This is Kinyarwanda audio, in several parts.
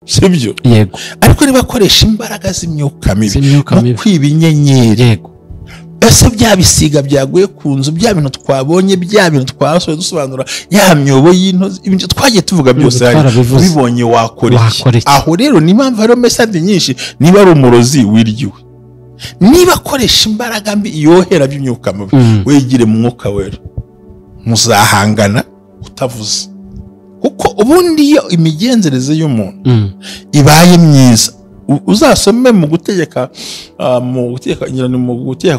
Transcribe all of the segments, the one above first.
sibyo yego ariko niba akoresha imbaraga z'imyuka mibi no kwiba inyenyeri yego ese bya bisiga byaguye ku nzu bya bintu twabonye bya bintu twasoje dusobanura ya myobo y'intozi ibyo twagiye tuvuga byose bibonye wakora iki aho rero ni impamvu hari message nyinshi niba ari umurozi wiryiwe niba akoresha imbaraga mbi yohera by'imyuka mibi wegire mu mwuka wera muzahangana utavuze kuko ubundi iyo imigenzereze y'umuntu ibaye myiza uzasome mu gutegeka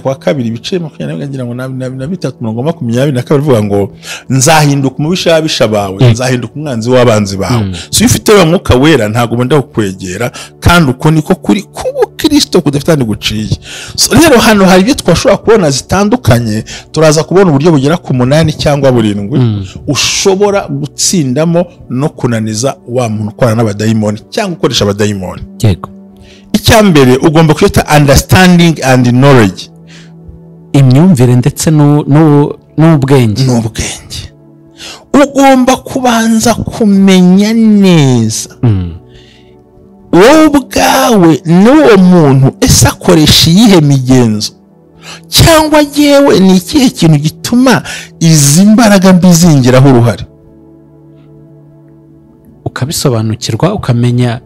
kwa kabiri bice 20 ngira ngo na 3:22 bivuga ngo nzahinduka umubishabisha bawe nzahinduka umwanzi w'abanzi bawe so ufite wa mwuka wera ntago ubonda kukwegera kandi uko niko kuri kubu Kristo kudafitanye guciye so rero hano hari ibyo twashobora kubona zitandukanye turaza kubona uburyo bugera ku 8 cyangwa 7 ushobora gutsindamo no kunaniza wa muntu ukora n'abadayimoni cyangwa ukoresha abadayimoni yego icyambere ugomba kwita understanding and knowledge imyumvire ndetse n'ubwenge ugomba kubanza kumenya neza wowe ubwawe n'uwo muntu ese akoresha iyihe migenzo cyangwa yewe ni ikihe kintu gituma izi mbaraga mbi zingiraho uruhare ukabisobanukirwa ukamenya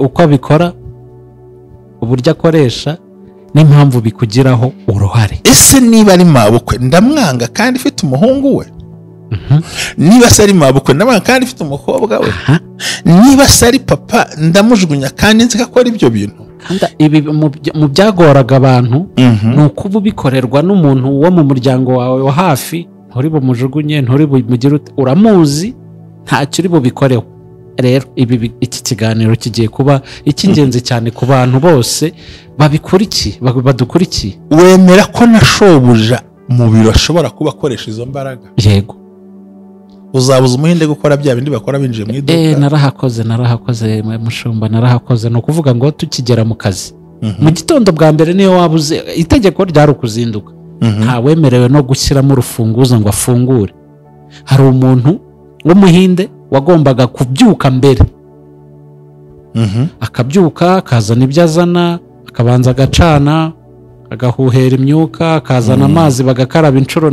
uko abikora uburyo akoresha n'impamvu bikugiraho uruhare ese niba ari mabukwe ndamwanga kandi ufite umuhungu we niba sari mabukwe ndamwanga kandi ufite umukobwa we niba sari papa ndamujugunya kandi nzi ko akora ibyo bintu ibi mu byagoraga abantu ni ukuba bikorerwa n'umuntu wo mu muryango wawe wa hafi nturi bumujugunye nturi bumugire uramuzi ntacyo uri bubikoreho rero iki kiganiro kigiye kuba icy'ingenzi cyane ku bantu bose babikurikiye badukurikiye wemera ko nashobuja mu biro ashobora kuba akoresha izo mbaraga yego uzabuza umuhinde gukora bya bindi bakora binjiye mu iduka narahakoze mushumba narahakoze no kuvuga ngo tukigera mu kazi mu gitondo bwa mbere niyo wabuze itegeko ryari ukuzinduka nta wemerewe no gushyiramo urufunguzo ngo afungure hari umuntu w'umuhinde wagombaga kubyuka mbere akabyuka akazana ibyo azana akabanza agacana agahuhera imyuka akazana amazi bagakaraba inshuro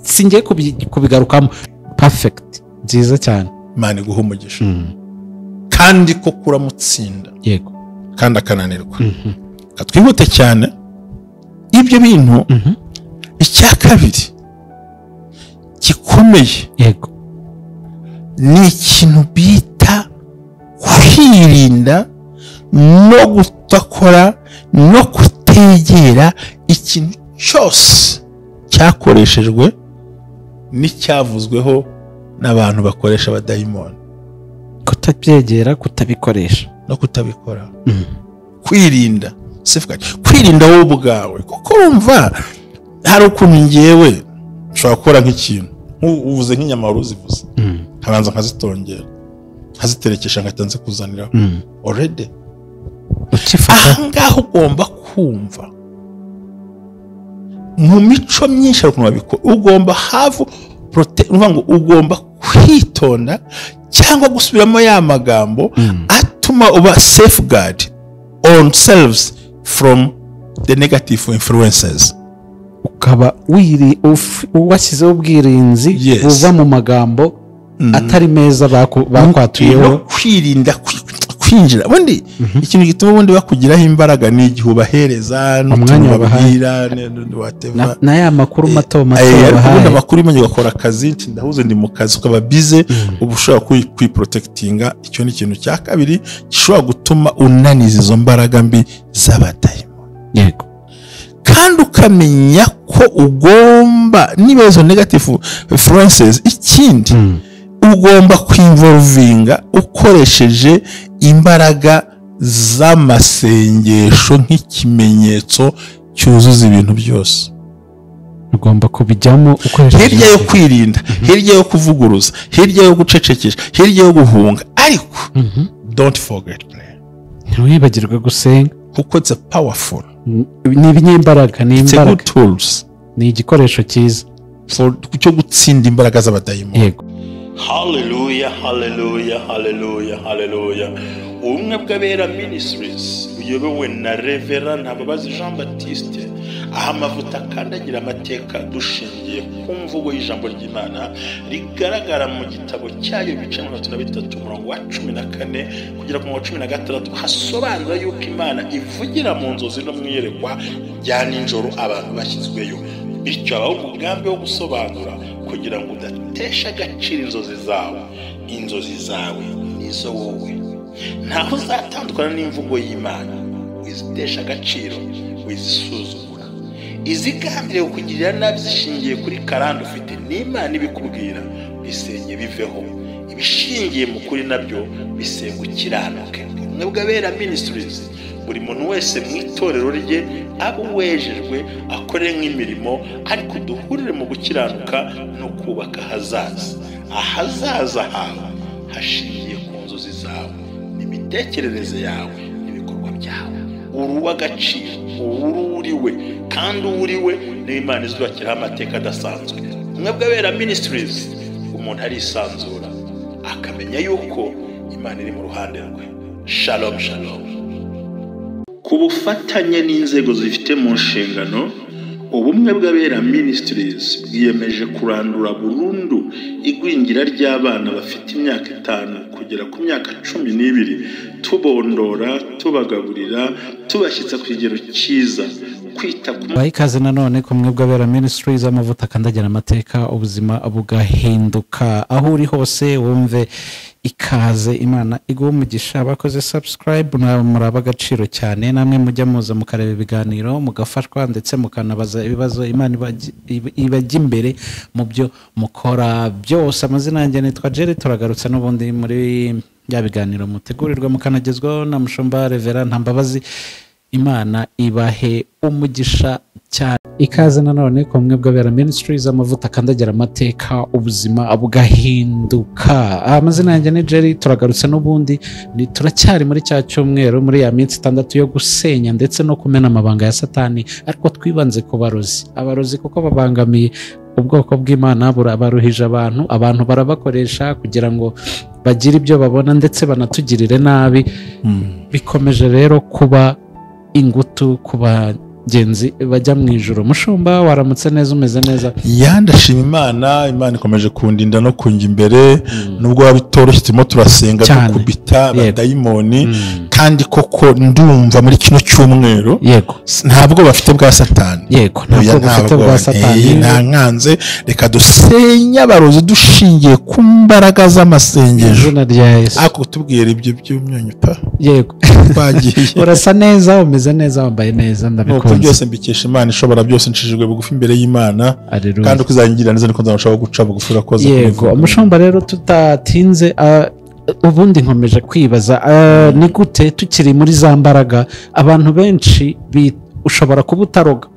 singiye kubigarukamo perfect nziza cyane Imana iguhe umugisha kandi ko kuramutsinda yego kandi akananirwa twihute cyane ibyo bintu icya kabiri gikomeye yego ni ikintu bita kwirinda no gutakora no kutegera ikintu cyose cyakoreshejwe n'icyavuzweho n'abantu bakoresha abadayimoni kutabyegera kutabikoresha no kutabikora kwirinda wowe ubwawe kuko wumva hari ukuntu ngewe ushobora gukora nk'ikintu uvuze nk'inyama wari uzivuze nkabanza nkazitongera nkaziterekesha nkahita nzikuzanira already ahangaha ugomba kumva mu mico myinshi hari ukuntu babikora ugomba ugomba kwitonda cyangwa gusubiramo ya magambo atuma uba safeguard on selves from the negative influences ukaba washyizeho ubwirinzi buva mu magambo atari meza bakwatuyeho kwirinda kwinjira ubundi ikintu gituma ubundi bakugiraho imbaraga ni igihe ubahereza n'umwanya babwira na ya makuru mato bahaye amakuru imanye ugakora akazi ndahuze ndi mu kazi ukaba bize uba ushobora kwiprotectinga icyo ni ikintu cya kabiri gishobora gutuma unaniza izo mbaraga mbi z'abadayimoni yego kandi ukamenya ko ugomba niba izo negative influences ikindi ugomba kwinvolvinga ukoresheje imbaraga z'amasengesho nk'ikimenyetso cyuzuza ibintu byose ugomba kubijyamo ukoresheje hirya yo kwirinda hirya yo kuvuguruza hirya yo gucecekesha hirya yo guhunga ariko don't forget prayer ntiwibagirwe gusenga kuko it's a powerful ni ibinyembaraga ni imbaraga tools ni igikoresho cyiza cyo gutsinda imbaraga z'abadayimoni yego hallelujah hallelujah hallelujah hallelujah ubumwe bw'abera ministries buyobowe na Reverend Nabo Jean Baptiste, aha amavuta akandagira amateka dushingiye ku mvugo y'ijambo ry'Imana rigaragara mu gitabo cyayo ibice 33 umurongo wa 14 kugera ku murongo wa 16 hasobanura yuko Imana ivugira mu nzozi no mwiyerekwa rya nijoro abantu bashyizweyo, bityo abaho umugambi wo gusobanura kugira ngo udatesha agaciro inzozi zawe nizo wowe. Ntaho uzatandukana n'imvugo y'Imana wizitesha agaciro wizisuzugura, izigambiriye kukugirira nabi zishingiye kuri karande ufite n'Imana ibikubwira bisenye biveho, ibishingiye mu kuri nabyo bisenga ukiranuke. Ubumwe bw'abera ministries buri muntu wese mu itorero rye abo wejejwe akore nk'imirimo, ariko duhurire mu gukiranuka no kubaka ahazaza hawe hashingiye ku nzozi zawe n'imitekerereze yawe n'ibikorwa byawe. Uruwa agaciro uriwe kandi uriwe n'Imana izubakiraho amateka adasanzwe. Ubumwe bw'abera ministries umuntu arisanzura akamenya yuko Imana iri mu ruhande rwe. Shalom shalom. Ku bufatanye n'inzego zifite mu nshingano, ubumwe bw'abera ministries bwiyemeje kurandura burundu igwingira ry'abana bafite imyaka 5 kugera ku myaka 12, tubondora, tubagaburira, tubashyitsa ku kigero cyiza, kwita ku ikaze nanone ku bumwe bw'abera ministries amavuta akandagira amateka ubuzima bugahinduka. Aho uri hose wumve ikaze, Imana iguhe umugisha. Abakoze subscribe muraba agaciro cyane, namwe mujya muza mukareba ibiganiro mugafashwa ndetse mukanabaza ibibazo, Imana ibajya imbere mu byo mukora byose. Amazina yanjye nitwa Jerry, turagarutse n'ubundi muri ya biganiro mutegurirwa mukanagezwaho na mushumba Reverend Ntambabazi. Imana ibahe umugisha cyane. Ikaze nanone ku bumwe bw'abera ministries amavuta akandagira amateka ubuzima bugahinduka. Amazina yanjye ni Jerry, turagarutse n'ubundi turacyari muri cya cyumweru, muri ya minsi 6 yo gusenya ndetse no kumena amabanga ya Satani, ariko twibanze ku abarozi kuko babangamiye ubwoko bw'Imana, baruhije abantu barabakoresha kugira ngo bagire ibyo babona ndetse banatugirire nabi. Bikomeje rero kuba ingutu kuba genzi bajya mu ijuru. Mushumba waramutse neza, umeze neza? Ndashima Imana ikomeje kundinda no kunjya imbere, nubwo wabitoroshye turimo turasenga dukubita abadayimoni, kandi koko ndumva muri kino cyumweru ntabwo bafite bwa Satani. Ntabwo bafite bwa Satani. Ntankanze, reka dusenya abarozi dushingiye ku mbaraga z'amasengesho. Ako tubwira ibyo by'umyunyu pa. Twagiye. Urasa neza, umeze neza, wambaye neza, ndabikunda. Byose mbikesha Imana ishobora byose, nshijijwe bugufi imbere y'Imana, kandi ukizangira neza niko nzashaka guca bugufi urakoze. Umushumba rero tutatinze, ubundi nkomeje kwibaza ni gute tukiri muri za mbaraga abantu benshi ushobora kuba utaroga.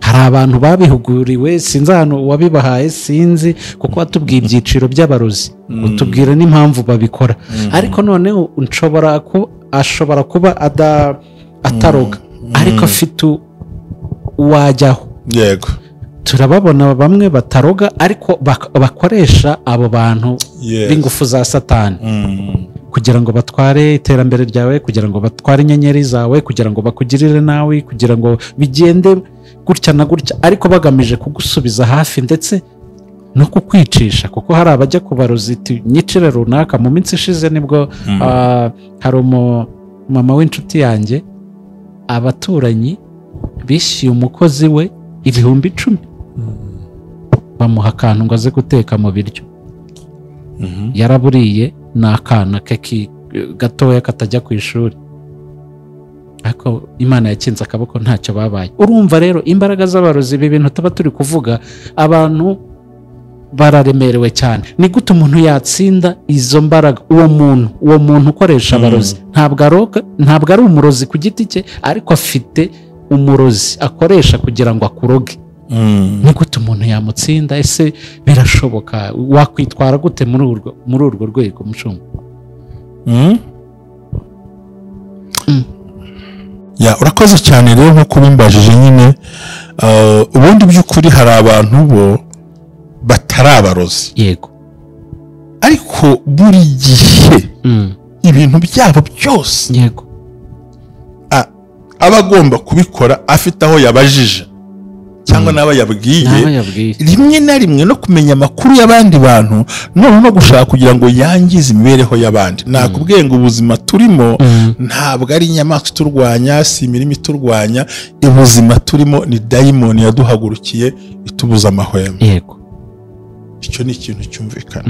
Hari abantu babihuguriwe, sinzi ahantu wabibahaye, sinzi kuko watubwiye ibyiciro by'abarozi, utubwira n'impamvu babikora, ariko noneho ashobora kuba ataroga ariko afite uwajyaho. Turababona bamwe bataroga ariko bakoresha abo bantu b'ingufu za Satani kugira ngo batware iterambere ryawe, kugira ngo batware inyenyeri zawe, kugira ngo bakugirire nawe, kugira ngo bigende gutya na gutya, ariko bagamije kugusubiza hafi ndetse no kukwicisha. Kuko hari abajya kubarozi nyicire runaka. Mu minsi ishize nibwo hari mama w'inshuti yanjye, abaturanyi bishyuye umukozi we 10,000 bamuha akantu ngo aze guteka mu biryo. Yaraburiye n'akana ke gatoya katajya ku ishuri, ariko Imana yakinze akaboko ntacyo babaye. Urumva rero imbaraga z'abarozi, ibi bintu tuba turi kuvuga, abantu bararemerewe cyane. Ni gute umuntu yatsinda izo mbaraga? Uwo muntu ukoresha abarozi ntabwo ari umurozi ku giti cye, ariko afite umurozi akoresha kugira ngo akuroge. Ni gute umuntu yamutsinda? Ese birashoboka? Wakwitwara gute muri urwo rwego, mushumba? Urakoze cyane rero nko kubimbajije nyine. Ubundi by'ukuri hari abantu bo batari abarozi, ariko buri gihe ibintu byabo byose yego aba agomba kubikora afite aho yabajije cyangwa n'aba yabwiye rimwe na rimwe no kumenya amakuru y'abandi bantu no gushaka kugira ngo yangize imibereho y'abandi. Nakubwiye ngo ubuzima turimo ntabwo ari inyamaswa turwanya, si imirimo iturwanya, ubuzima turimo ni dayimoni yaduhagurukiye itubuza amahwemo. Yego, icyo ni ikintu cyumvikana.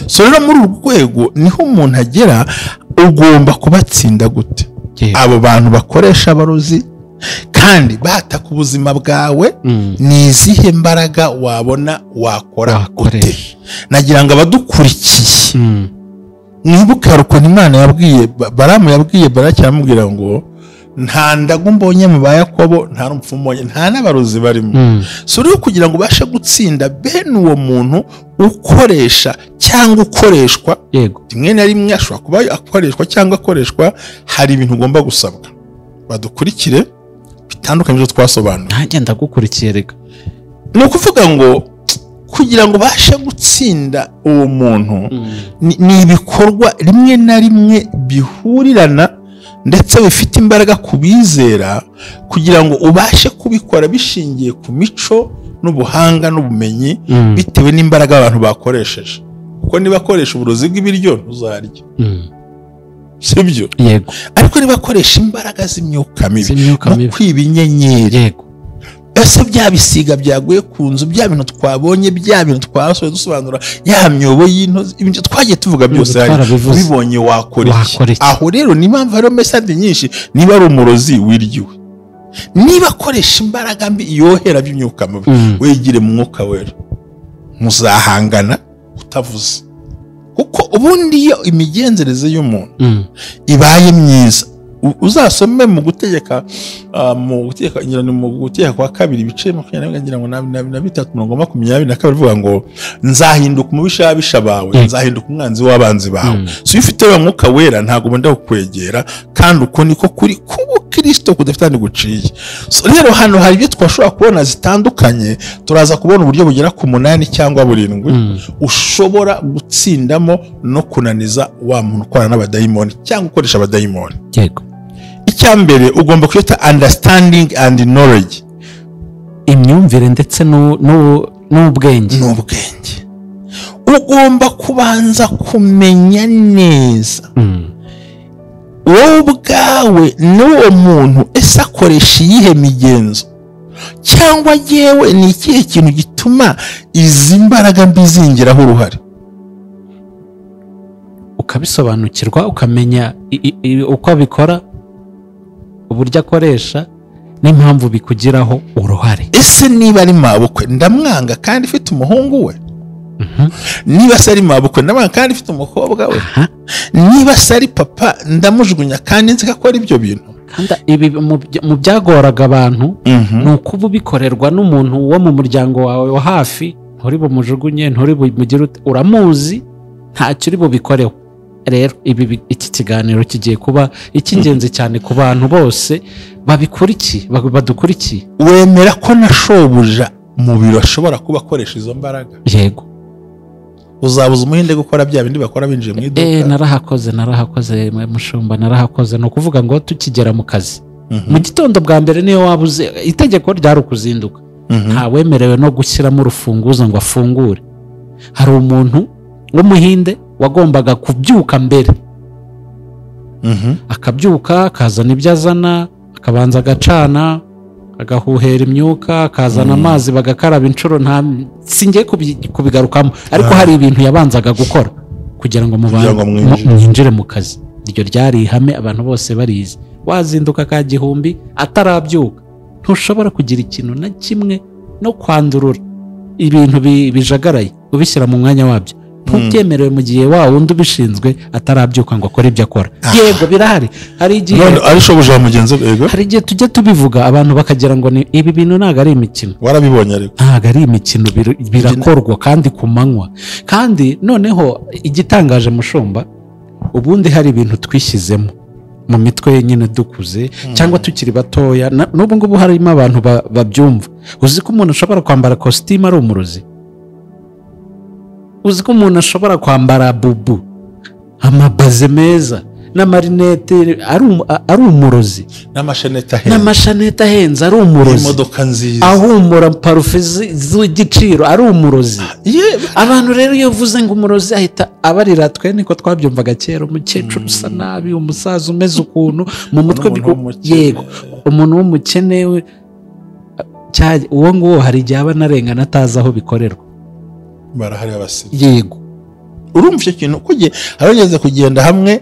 So rero muri uru rwego niho umuntu agera, ugomba kubatsinda gute abo bantu bakoresha abarozi kandi bataka ubuzima bwawe. Ni izihe mbaraga wabona wakora gute? Nagira ngo abadukurikiye mwibuke ukuntu Imana yabwiye Baramu, yabwiye Baraki aramubwira ngo nta ndagu mbonye mu ba Yakobo, nta n'umupfu mbonye, nta n'abarozi barimo. So rero kugira ngo ubashe gutsinda bene uwo muntu ukoresha cyangwa ukoreshwa, yego, rimwe na rimwe ashobora kuba akoreshwa cyangwa akoreshwa, hari ibintu ugomba gusabwa. Badukurikire bitandukanye byo twasobanuye. Nanjye ndagukurikiye reka. Ni ukuvuga ngo kugira ngo ubashe gutsinda uwo muntu ni ibikorwa rimwe na rimwe bihurirana ndetse bifite imbaraga kubizera, kugira ngo ubashe kubikora bishingiye ku mico n'ubuhanga n'ubumenyi bitewe n'imbaraga abantu bakoresheje. Kuko niba akoresha uburozi bw'ibiryo ntuzarya, sibyo? Yego. Ariko niba akoresha imbaraga z'imyuka mibi no kwiba inyenyeri, yego, ese bya bisiga byaguye ku nzu, bya bintu twabonye, bya bintu twasohoye dusobanura, ya myobo y'intozi, ibintu twagiye tuvuga byose ubibonye wakora iki? Aho rero ni impamvu hariho mesade nyinshi. Niba ari umurozi wiryiwe, niba akoresha imbaraga mbi yohera by'imyuka mibi, wegire mu mwuka wera, muzahangana utavuze. Kuko ubundi iyo imigenzereze y'umuntu ibaye myiza, uzasome mu gutegeka kwa 2 ibice 20 ngira ngo na 3:22 bivuga ngo nzahinduka umubishabisha bawe, nzahinduka umwanzi w'abanzi bawe. So iyo ufite wa mwuka wera ntago benda kukwegera, kandi uko niko kuri kubu Kristo kudafitanye guciye. So rero hano hari ibyo twashobora kubona zitandukanye, turaza kubona uburyo bugera ku 8 cyangwa 7 ushobora gutsindamo no kunaniza wa muntu ukwana n'abadayimoni cyangwa ukoresha abadayimoni. Yego. Icyambere ugomba kwita understanding and knowledge, imyumvire ndetse n'ubwenge. Ugomba kubanza kumenya neza wowe ubwawe n'uwo muntu ese akoresha iyihe migenzo, cyangwa yewe ni ikihe kintu gituma izi mbaraga mbi zingiraho uruhare. Ukabisobanukirwa, ukamenya uko abikora, uburyo akoresha, n'impamvu bikugiraho uruhare. Ese niba ari mabukwe ndamwanga kandi ifite umuhungu we, niba se ari mabukwe ndamwanga kandi ifite umukobwa we, niba se ari papa ndamujugunya kandi nzi ko akora ibyo bintu. Kandi ibi mu byagoraga abantu ni ukuba ubikorerwa n'umuntu wo mu muryango wawe wa hafi, nturi bumujugunye, nturi bumugire, uramuzi, ntacyo uri bubikoreho. Rero iki kiganiro kigiye kuba icy'ingenzi cyane ku bantu bose badukurikiye. Wemera ko nashobuja mu biro ashobora kuba akoresha izo mbaraga? Yego. Uzabuza umuhinde gukora bya bindi bakora binjiye mu iduka? Narahakoze mushumba, narahakoze. No kuvuga ngo tukigera mu kazi mu gitondo bwa mbere niyo wabuze, itegeko ryari ukuzinduka, nta wemerewe no gushyiramo urufunguzo ngo afungure. Hari umuntu w'umuhinde wagombaga kubyuka mbere, akabyuka akazana ibyo azana, akabanza agacana, agahuhera imyuka, akazana amazi, bagakaraba inshuro. Singiye kubigarukamo, ariko hari ibintu yabanzaga gukora kugira ngo mwinjire mu kazi. Iryo ryari ihame abantu bose barizi. Wazinduka ka gihumbi atarabyuka, ntushobora kugira ikintu na kimwe no kwandurura ibintu bijagaraye ubishyira mu mwanya wabyo. Ntubyemerewe mu gihe wa wundi ubishinzwe atarabyuka ngo akore ibyo akora. Yego, birahari. Hari igihe arishoboje mugenzi we, hari igihe tujya tubivuga abantu bakagira ngo ni ibi bintu ntago ari imikino. Warabibonye ariko ntago ari imikino, birakorwa kandi ku manywa. Kandi noneho igitangaje mushumba, ubundi hari ibintu twishyizemo mu mitwe nyine dukuze cyangwa tukiri batoya, n'ubu ngubu harimo abantu babyumva. Uzi ko umuntu ashobora kwambara kositimu ari umurozi? Uzi ko umuntu ashobora kwambara bubu amabaze meza n'amarinete ari umurozi, n'amashanete ahenze ari umurozi, imodoka nziza ahumura parufe z'igiciro ari umurozi. Abantu rero iyo uvuze ngo umurozi ahita abarira, twe niko twabyumvaga kera, umukecuru usa nabi, umusaza umeze ukuntu mu mutwe, yego umuntu w'umukene uwo nguwo hari igihe aba anarengana atazi aho bikorerwa, barahari abasizi. Yego, urumva icyo kintu kugiye abageze kugenda hamwe,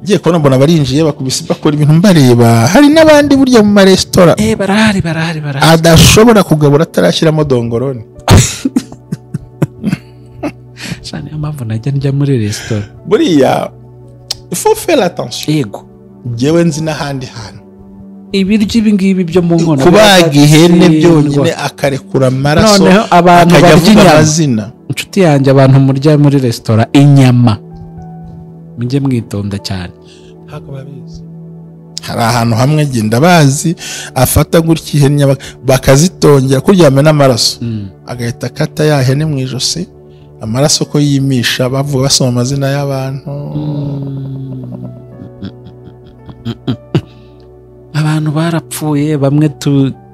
ngiye kubona mbona barinjiye bakubise bakora ibintu mbareba. Hari n'abandi burya mu maresitora barahari adashobora kugabura atarashyiramo dongoroni. cyane mpamvu najya njya muri resitora buriya faut faire attention. Yego, ngewe nzi n'ahandi hantu ibiryo ibi ngibi byo mu nkono kubaga ihene byonyine akarekura amaraso, noneho abantu barya inyama. Inshuti yanjye, abantu murya muri resitora inyama mujye mwitonda cyane. Hari ahantu hamwe genda bazi afata gutya ihene bakazitongera kuryama n'amaraso, agahita akata ya hene mu ijosi, amaraso ko yimisha, bavuga basoma amazina y'abantu. Abantu barapfuye, bamwe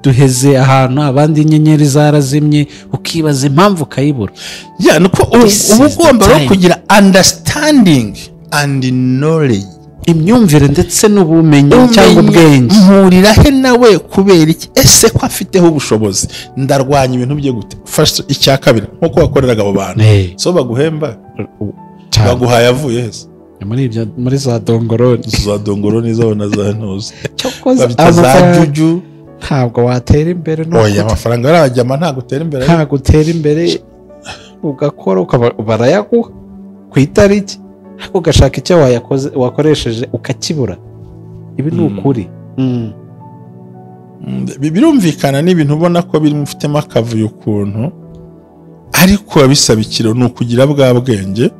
duheze ahantu, abandi inyenyeri zarazimye, ukibaza impamvu ukayibura. Nuko uba ugomba no kugira understanding and knowledge, imyumvire ndetse n'ubumenyi cyangwa ubwenge. Mpurira he nawe kubera iki? Ese ko afiteho ubushobozi, ndarwanya ibintu bye gute? First, icya kabiri nkuko wakoreraga abo bantu, so baguhemba baguhaye avuye hese muri za dongoroni zabona za ntuzi, babita za juju. Ntabwo watera imbere amafaranga yarajyama, ntabwo utera imbere, ugakora barayaguha ku itariki, ariko ugashaka icyo wakoresheje ukakibura. Ibi ni ukuri. Birumvikana n'ibintu ubona ko bimufitemo akavuyo ukuntu, ariko abisaba ikiro ni ukugira bwa bwenge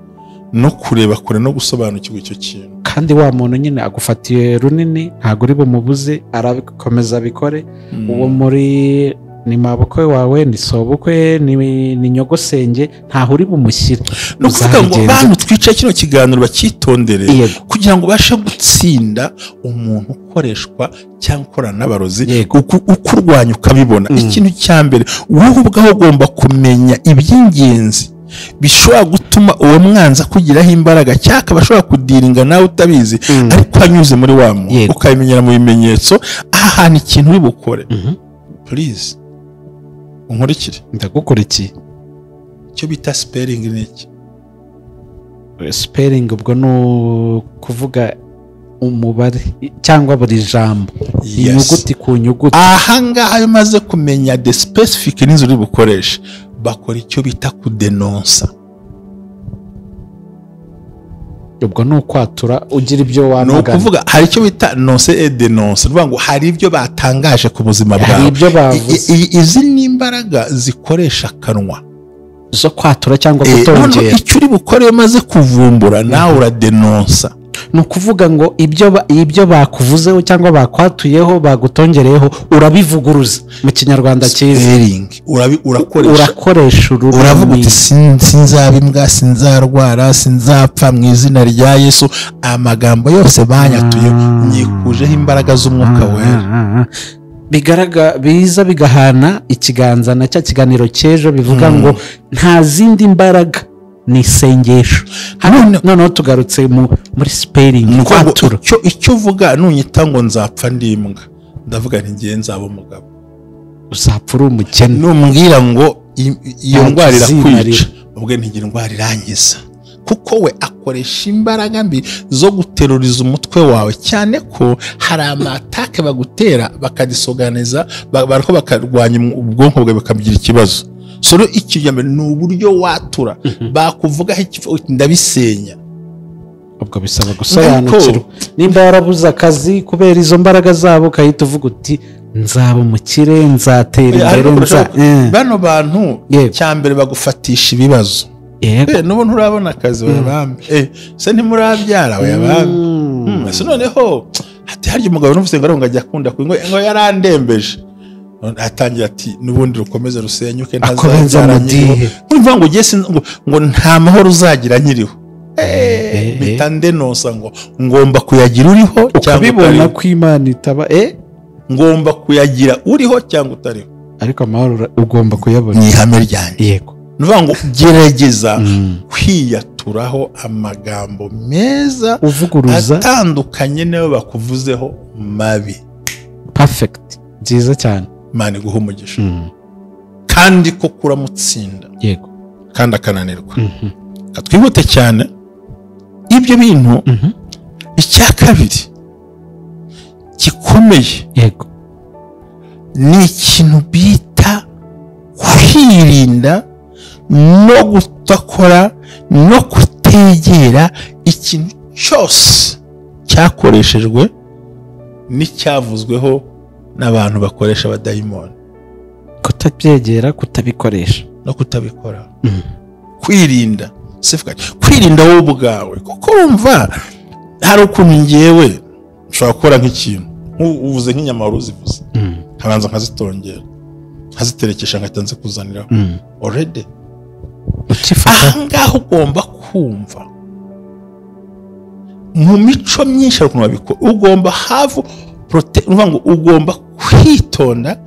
no kureba kure no gusobanukirwa icyo kintu. Kandi wa muntu nyine agufatiye runini, ntabwo uri bumubuze, arabikomeza bikore. Uwo muri ni mabukwe wawe, ni sobukwe, ni nyogosenge, ntaho uri bumushyire. No kuvuga ngo bantu twica kino kiganiro bakitondere kugira ngo bashe gutsinda umuntu ukoreshwa cyangwa ukorana n'abarozi, ukurwanya ukabibona. Ikintu cya mbere, wowe ubwaho ugomba kumenya iby'ingenzi bishobora gutuma uwo mwanza kugiraho imbaraga, cyangwa bashobora kudiringa nawe utabizi, ariko anyuze muri wa muntu ukabimenyera mu bimenyetso. Aha hantu ikintu uri bukore, please unkurikire. Ndagukurikiye. Icyo bita spelling ni iki? Spelling ubwo ni kuvuga umubare cyangwa buri jambo, inyuguti ku nyuguti. Aha ngaha iyo umaze kumenya the specific n'inzu uri bukoreshe, bakora icyo bita kudenonsa. ubwo ni ukwatura ugira ibyo wamagana. Ni ukuvuga hari icyo bita nonse et denonse, ni ngo hari ibyo batangaje ku buzima bwawe, hari ibyo bavuze. Izi ni imbaraga zikoresha akanwa zo kwatura cyangwa gutongera. Icyo uri bukore maze kuvumbura nawe uradenonsa. Ni ukuvuga ngo ibyo bakuvuzeho cyangwa bakwatuyeho bagutongereyeho urabivuguruza mu kinyarwanda cyiza. Urakoresha ururimi, uravuga uti sinzaba imbwa, sinzarwara, sinzapfa mu izina rya Yesu. Amagambo yose banyatuye nyikujeho imbaraga z'umwuka wera. Biza bigahana ikiganza na cya kiganiro cy'ejo bivuga ngo nta zindi mbaraga, ni isengesho. Noneho tugarutse muri spelling, kwatura. Icyo uvuga nunyita ngo nzapfa ndi imbwa, ndavuga nti ngiye nzaba umugabo. Uzapfa uri umukene. Numbwira ngo iyo ndwara irakwica, ubwo ntigira indwara irangiza, kuko we akoresha imbaraga mbi zo guteruriza umutwe wawe, cyane ko hari amatake bagutera bakadisoganiza, bariko bakarwanya ubwonko bwawe bakabigira ikibazo. Soro ikijyambere ni uburyo watura, bakuvugaho ndabisenya. Ubwo bisaba gusobanukirwa. Nimba warabuze akazi kubera izo mbaraga zabo, ukahita uvuga uti nzaba umukire, nzatera imbere. Bano bantu cyambere bagufatisha ibibazo. Nubu nturabona akazi wabambe, se ntimurabyara wabambe. Se noneho ati harya umugabo numvise ngo aronga ajya akunda ngo yarandembeje. Atangira ati nubundi rukomeze rusenyuke, ntazabyara nyiriho. Urumva ngo nta mahoro uzagira nyiriho. bitandenosa ngo ngomba kuyagira uriho cyangwa ukabibona ko Imana itaba ngomba kuyagira uriho cyangwa utariho, ariko amahoro ugomba kuyabona. ni ihame ryanjye. Yego, nuvuga ngo gerageza kwiyaturaho amagambo meza uvuguruza atandukanye nayo bakuvuzeho mabi. Perfect, nziza cyane. Imana iguhe umugisha kandi ko kuramutsinda. Yego, kandi akananirwa. Twihute cyane ibyo bintu. Icya kabiri gikomeye, yego, ni ikintu bita kwirinda no gutakora no kutegera ikintu cyose cyakoreshejwe n'icyavuzweho n'abantu bakoresha abadayimoni. kutabyegera, kutabikoresha no kutabikora. Kwirinda, kwirinda wowe ubwawe, kuko wumva hari ukuntu ngewe ushobora gukora nk'ikintu uvuze nk'inyama wari uzivuze, nkabanza nkazitongera nkaziterekesha ngahita nzikuzaniraho already. ahangaha ugomba kumva mu mico myinshi hari ukuntu babikora. ugomba ngo ugomba kwitonda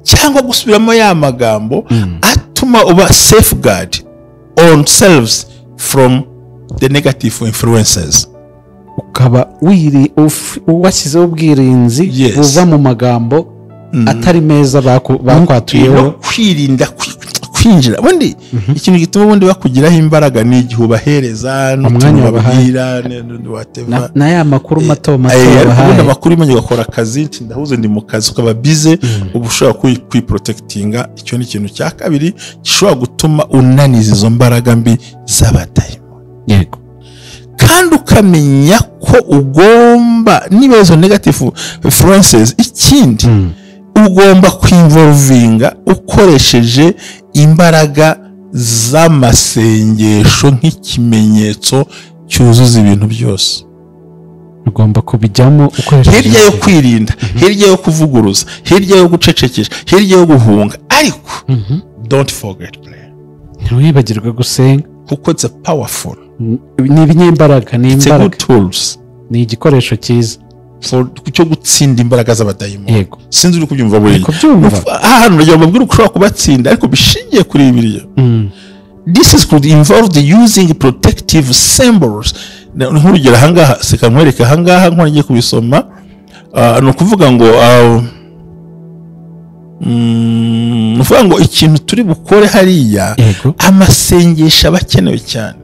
cyangwa gusubiramo ya magambo atuma uba safeguard on selves from the negative influences. ukaba washyizeho ubwirinzi buva mu magambo atari meza bakwatuyeho. kwirinda kwinjira ubundi ikintu gituma ubundi bakugiraho imbaraga ni igihe ubahereza umwanya babwira na ya makuru mato ubundi amakuru imanye ugakora akazi ndahuze ndi mu kazi ukaba bize uba ushobora kwiprotectinga. icyo ni ikintu cya kabiri gishobora gutuma unaniza izo mbaraga mbi z'abadayimoni. Yego, kandi ukamenya ko ugomba niba izo negative influences, ikindi ugomba kwinvolvinga ukoresheje imbaraga z'amasengesho nk'ikimenyetso cyuzuza ibintu byose. ugomba kubijyamo ukoresheje hirya yo kwirinda, hirya yo kuvuguruza, hirya yo gucecekesha, hirya yo guhunga, ariko don't forget prayer. ntiwibagirwe gusenga kuko it's a powerful, ni ibinyembaraga, ni imbaraga, tools, ni igikoresho cyiza cyo gutsinda imbaraga z'abadayimoni. Yego, sinzi uri kubyumva buriya. hano nagira ngo mbabwire uko ushobora kubatsinda ariko bishingiye kuri Bibiliya. This is could involve the using protective symbols. Nk'urugero ahangaha seka nkwereka ahangaha nko ngiye kubisoma. Ni ukuvuga ngo uvuga ngo ikintu turi bukore hariya, amasengesho aba akenewe cyane.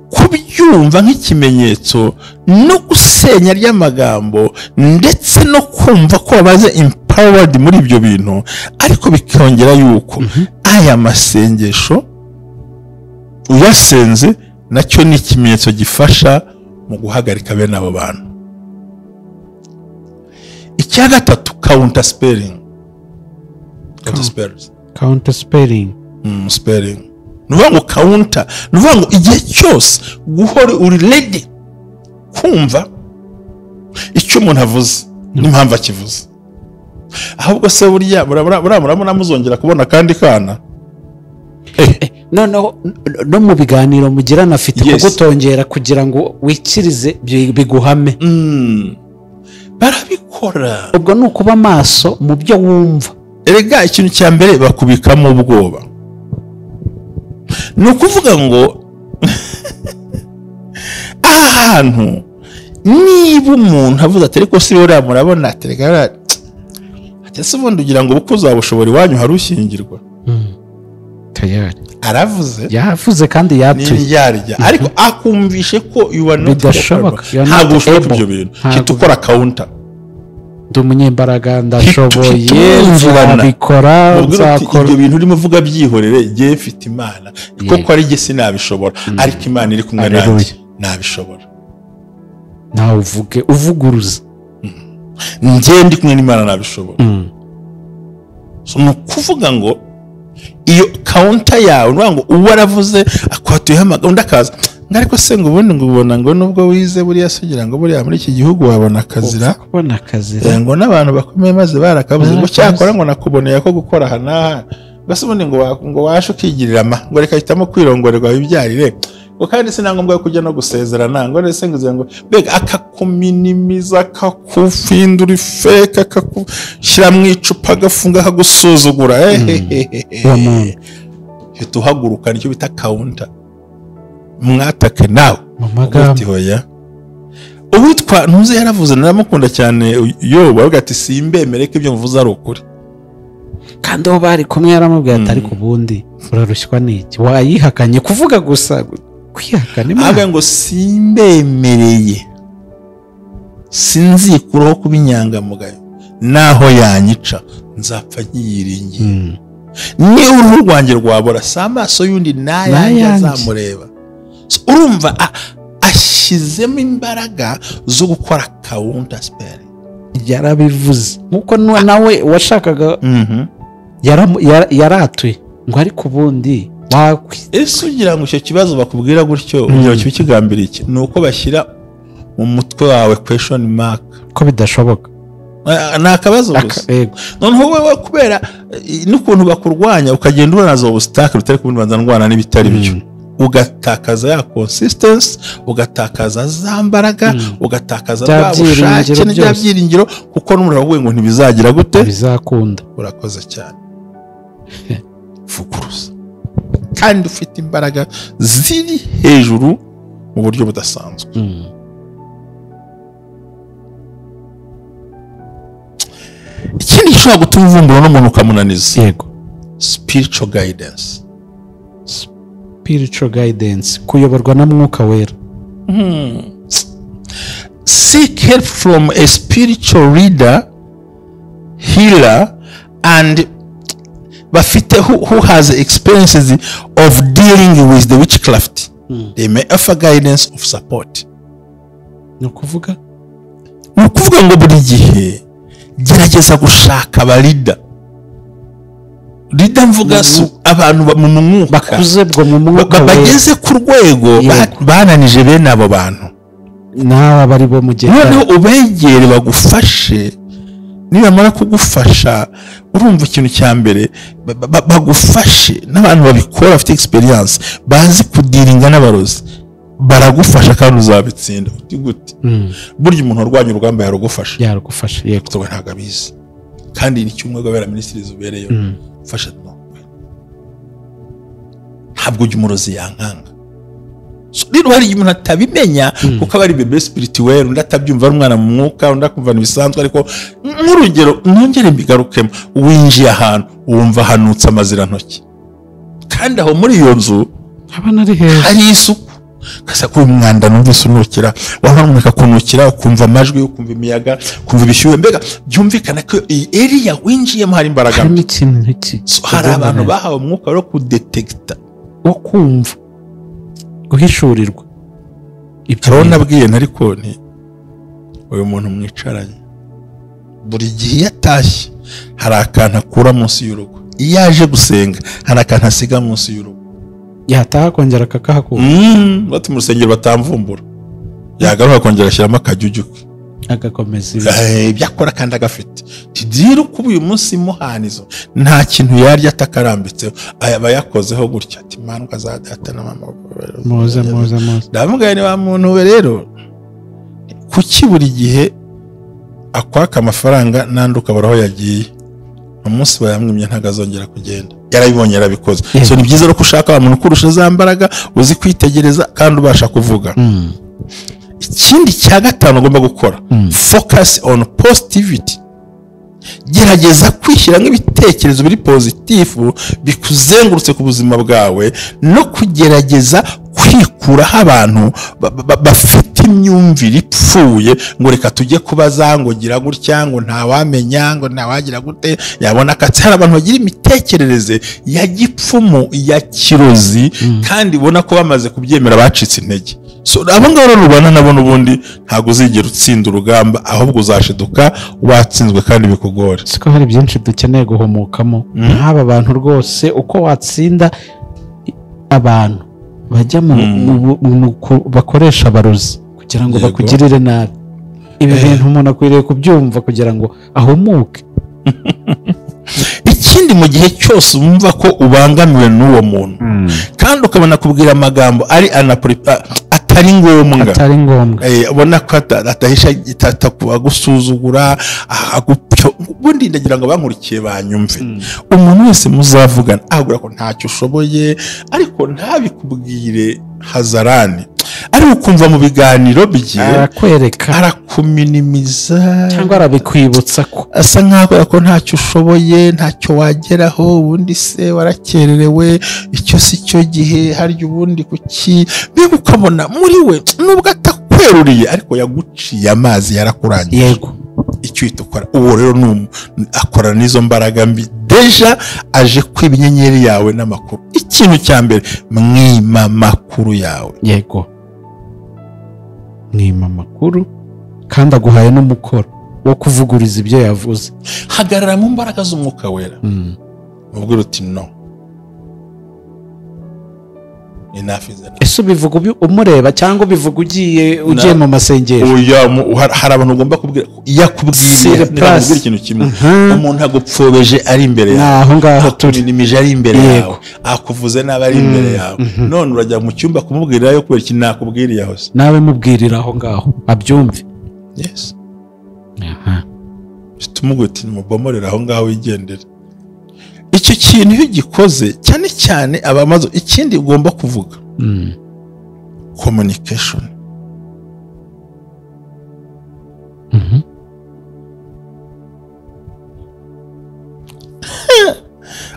Kubyumva nk'ikimenyetso no gusenya ry'amagambo ndetse no kumva ko babaze empowered muri ibyo bintu, ariko bikongera yuko aya masengesho uyasenze nacyo ni ikimenyetso gifasha mu guhagarika bene abo bantu. icya gatatu, counter spelling. Spelling nuvuga ngo counter, nuvuga ngo igihe cyose guhora uri ready kumva icyo umuntu avuze n'impamvu akivuze. ahubwo se burya murabona muzongera kubona kandi kana noneho no mu biganiro mugirana afite kugutongera kugira ngo wikirize biguhame. barabikora. ubwo ni ukuba maso mu byo wumva. erega ikintu cya mbere bakubikamo ubwoba. ni ukuvuga ngo ahantu niba umuntu avuze ati ariko si uriya murabona aterega ese ubundi ugira ngo uko uzabushobora iwanyu hari ushyingirwa. tayari aravuze, yavuze kandi yatuye, ariko akumvishe ko you are not bidashoboka. ntabwo ushobora ibyo bintu. hita ukora counter. ndi umunyembaraga, ndashoboye, nzabikora, nzakora. ibyo bintu urimo uvuga byihorere, ngiye mfite Imana kuko ari jye sinabishobora, ariko Imana iri kumwe nanjye nabishobora. nawe uvuguruza njye ndi kumwe n'Imana nabishobora. ni ukuvuga ngo iyo counter yawe nuvuga ngo uwo aravuze akwatuyeho amagambo akaza ariko se ngo ubundi ngo ubona ngo nubwo wize buriya sugira ngo buriya muri iki gihugu wabona akazira, kubona akazira ngo n'abantu bakomeye maze barakabuze ngo cyakora ngo nakuboneye ko gukora aha n'aha gasubone ngo washe ukigirira ngo reka hitamo kwirongorerwa bibyarire ngo kandi sinangombwa yo kujya no gusezerana ngo nese ngo bega akakuminimiza akakufindura fake akakushyira mu icupa agafunga akagusuzugura tuhaguruka nicyo bita counter mwatake nawe ubuti hoya ubutwa ntuze yaravuze naramukunda cyane yo bavuga ati simbemereke ibyo mvuze ari ukuri kandi aho bari kumwe yaramubwiye ati ariko ubundi urarushywa n'iki wayihakanye kuvuga gusa kwihakana Imana ngo simbemereye sinzikuraho kuba inyangamugayo naho yanyica nzapfa nyiyiringiye ni uruhu rwanjye rwabora si amaso y'undi nayanjye azamureba urumva ashyizemo imbaraga zo gukora counter spell yarabivuze nkuko nawe washakaga yaratuye ngo ariko ubundi ese ugira ngo icyo kibazo bakubwira gutyo ugira kiba kigambira iki ni uko bashyira mu mutwe wawe question mark ko bidashoboka ni akabazo gusa noneho wowe kubera n'ukuntu bakurwanya ukagenda ubona obstacle utari kubundi banza ndwana n'ibitari byo ugatakaza ya consistency ugatakaza za mbaraga ugatakaza bwa bushake n'ibya byiringiro kuko n'umuriro wawe ngo ntibizagira gute bizakunda urakoze cyane fukuruza kandi ufite imbaraga ziri hejuru mu buryo budasanzwe ikindi gishobora gutuma uvumbura n'umuntu ukamunaniza yego spiritual guidance kuyoborwa na mwuka wera seek help from a spiritual leader healer and bafite who has experiences of dealing with the witchcraft they may offer guidance of support ni ukuvuga ngo buri gihe gerageza gushaka abarida rida mvuga abantu mu mwuka bakuze bwo mu mwuka bageze ku rwego bananije bene abo bantu nawe abari bo mugenda noneho ubegere bagufashe nibamara kugufasha urumva ikintu cya mbere bagufashe n'abantu babikora bafite experience bazi kudiringa n'abarozi baragufasha kandi uzabitsinda uti gute burya umuntu warwanya urugamba yarugufasha yego ntabwo abizi kandi ni cyumwe gabera ministries zubereyo fasha ntabwo ujya umurozi yankanga rero hari umuntu atabimenya kuko aba ari bebe spirituel undi atabyumva ari umwana mu mwuka undi akumva ibisanzwe ariko nk'urugero nongere mbigarukemo winjiye ahantu wumva hanutse amazirantoki kandi aho muri iyo nzu abana ari heza hari isuku kasa ko umwanda numvise unukira wabamweka kunukira ukumva amajwi ukumva imiyaga ukumva ibishyuhe mbega byumvikana ko iyi area winjiyemo hari imbaraga hari abantu bahawe umwuka wo kudetecta wo kumva guhishurirwa ibyo nabwiye ariko ni uyu muntu mwicaranye buri gihe yatashye hari akantu akura munsi y'urugo iyo aje gusenga hari akantu asiga munsi y'urugo yataha kongera akakahakura bati mu rusengero batamvumbura yagaruka akongera ashyiramo akajyujyu agakomeza ibyo akora kandi agafite tidira kuba uyu munsi muhanizo nta kintu yarya atakarambitseho aba yakozeho gutya ati Imana ukazadata na mama muze ndavuga ni ba muntu we rero kuki buri gihe akwaka amafaranga nandi ukabura aho yagiye umunsi bayamwimye ntagazongera kugenda yarabibonye yarabikoze so ni byiza ko ushaka abantu kurusha za mbaraga uzi kwitegereza kandi ubasha kuvuga ikindi cya gatanu ugomba gukora focus on positivity gerageza kwishyira nk'ibitekerezo biri positifu bikuzengurutse ku buzima bwawe no kugerageza kwikuraho abantu bafite imyumvire ipfuye ngo reka tujye kubaza ngo gira gutya ngo ntawamenya ngo ntawagira gute yabona akatsi hari abantu bagira imitekerereze ya gipfumu ya kirozi kandi ubona ko bamaze kubyemera bacitse intege so abo ngabo rubana nabo n'ubundi ntabwo uzigera utsinda urugamba ahubwo uzashiduka watsinzwe kandi bikugora siko hari byinshi dukeneye guhumukamo nk'aba bantu rwose uko watsinda abantu bajya mu bakoresha abarozi kugira ngo bakugirire nabi ibi bintu umuntu akwiriye kubyumva kugira ngo ahumuke ikindi mu gihe cyose umva ko ubangamiwe n'uwo muntu kandi ukabona kubwira amagambo ari atari ngombwa ubona ko atahisha agusuzugura ubundi ndagira ngo bankurikiye banyumve umuntu wese muzavugana ahagura ko ntacyo ushoboye ariko ntabikubwire hazarani ari ukumva mu biganiro bye arakwereka arakuminimiza cyangwa arabikwibutsa ko asa nkaho ko ntacyo ushoboye ntacyo wageraho ubundi se warakererewe icyo si cyo gihe harya ubundi kuki mbega ukabona muri we nubwo atakweruriye ariko yaguciye amazi yarakurangiye yego icyo uhita ukora uwo rero akora n'izo mbaraga mbi deja aje kwiba inyenyeri yawe n'amakuru ikintu cya mbere mwima amakuru yawe yego mwima amakuru kandi aguhaye n'umukoro wo kuvuguriza ibyo yavuze hagarara mu mbaraga z'umwuka wera mubwira uti no ese ubivuga umureba cyangwa ubivuga ugiye mu masengesho hari abantu ugomba kubwira yakubwira ikintu kimwe umuntu agupfobeje ari imbere yawe aho ngaho turinimije ari imbere yawe akuvuze nabi ari imbere yawe none urajya mu cyumba kumubwirira yo kubera ikintu nakubwiriye hose nawe mubwirira aho ngaho abyumve yes tumubwira uti mubomorera aho ngaho wigendera icyo kintu iyo gikoze cyane cyane abamaze ikindi ugomba kuvuga communication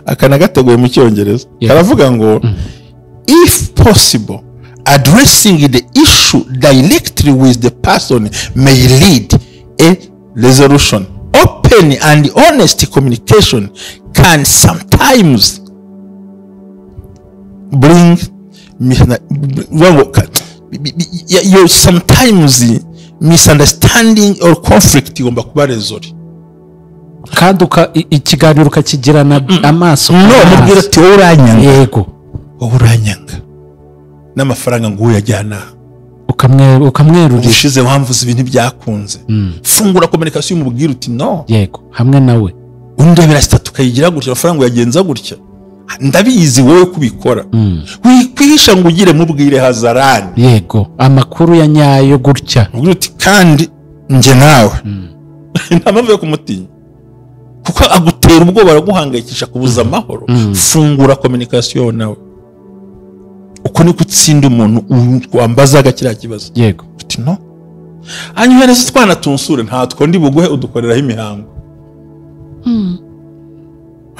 akana gateguye mu cyongereza karavuga ngo if possible addressing the issue directly with the person may lead a resolution. Open and honest communication can sometimes bring misunderstanding or conflict igomba kuba resori kandi ikiganiro ukakigirana amaso mubwira ati wowe uranyanga yego wowe uranyanga n'amafaranga ngo uyajyana ukamwerurira ushize wamvuze ibintu byakunze fungura communication umubwira uti no yego hamwe nawe undebera sitatu ukayigira gutya amafaranga uyagenza gutya ndabizi wowe kubikora wikwisha ngo ugire mubwire hazarani yego amakuru ya nyayo gutya uti kandi nje nawe nta mpamvu yo kumutinya kuko agutera ubwoba araguhangayikisha kubuza amahoro fungura communication nawe uko niko utsinda umuntu wambazaga kiriya kibazo yego uti no hanyuma neza twana tunsure ntatwo ndi buguhe udukoreraho imihango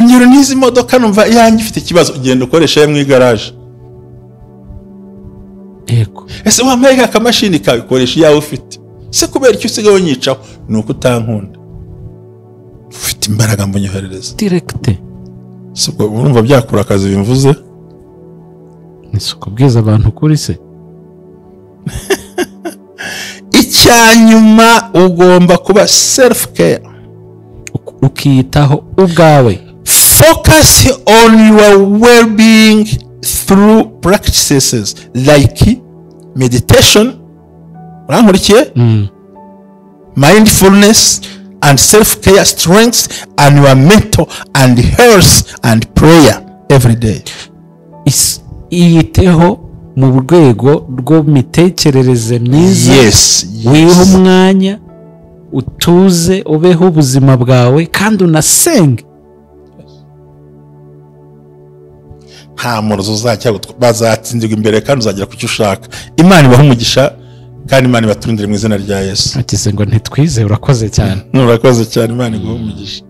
ngero n'izi modoka numva yanjye ifite ikibazo ugenda ukoresha yo mu igaraje yego ese wambaye akamashini kawe koresha iyawe ufite se kubera icyo usigaye unyicaho ni uko utankunda ufite imbaraga mbonyoherereza direct se urumva byakura akazi bimvuze nisuko bwiza abantu kuri se icyanyuma ugomba kuba self care ukiyitaho ubwawe focus on your well-being through practices like meditation urankurikiye mindfulness and self-care strengths and your mental and health and prayer every day. Iyiteho mu rwego rw'imitekerereze myiza wiha umwanya utuze ubeho ubuzima bwawe kandi unasenge nta muruzo uzajya bazatsindirwa imbere kandi uzagera ku cyo ushaka. Imana ibaha umugisha kandi Imana ibaturindire mu izina rya Yesu. Ati se ngo ntitwize urakoze cyane. Urakoze cyane Imana iguha umugisha.